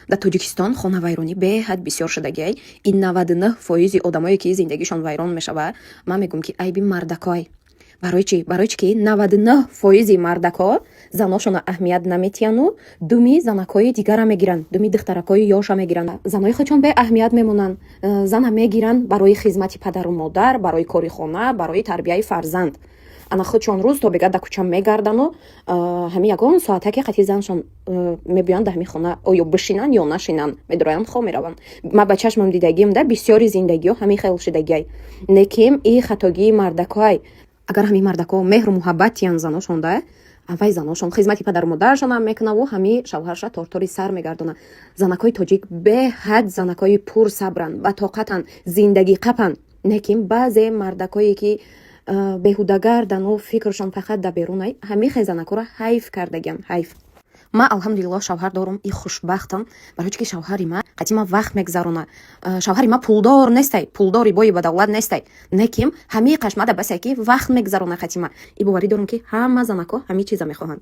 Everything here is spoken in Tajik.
дар Тоҷикистон хонавайронӣ беҳад бисёр шудагиай. Ин 99% одамое ки зиндагишон вайрон мешава, ман мегӯям ки айби мардакой. Барои чӣ? Барои чӣ ки 99% мардако заношона аҳамият наметиҳану думи занакои дигара мегиранд, думи духтаракои ёша мегиранд. Занои худшон беаҳамият мемонанд. Зана мегиранд барои хизмати падару модар, барои кори хона, барои тарбияи фарзанд. Ана худшон рӯз то бега да кӯча мегардану ҳамин ягон соатаке қати заншон мебиёнд да ҳамин хона оё бишинанд ё нашинанд, медуроянд хо мераванд. Ма ба чашмам дидагиам да бисёри зиндагиҳо ҳамин хел шудагиай. Неким и хатогии мардакоай. Агар ҳамин мардако меҳру муҳаббат тиянд заношон да, аввай заношон хизмати падару модарашон ҳам мекунаву ҳамин шавҳарша тортори сар мегардонад. Занакои тоҷик беҳад занакои пур сабранд, ба тоқатанд, зиндагиқапанд. Неким баъзе мардакое ки беҳудагардану фикршон фақат да берунай, ҳамин хезанакора ҳайф кардагиам, ҳайф. Ма алҳамдулиллоҳ шавҳар дорам, и хушбахтам, барои чӣ ки шавҳари ма қати ма вақт мегзарона. Шавҳари ма пулдор нестай, пулдори бои бадавлат нестай. Неким ҳамин қашмада басе ки вақт мегзарона қати ма. И боварӣ дорам ки ҳама занако ҳамин чиза мехоҳанд.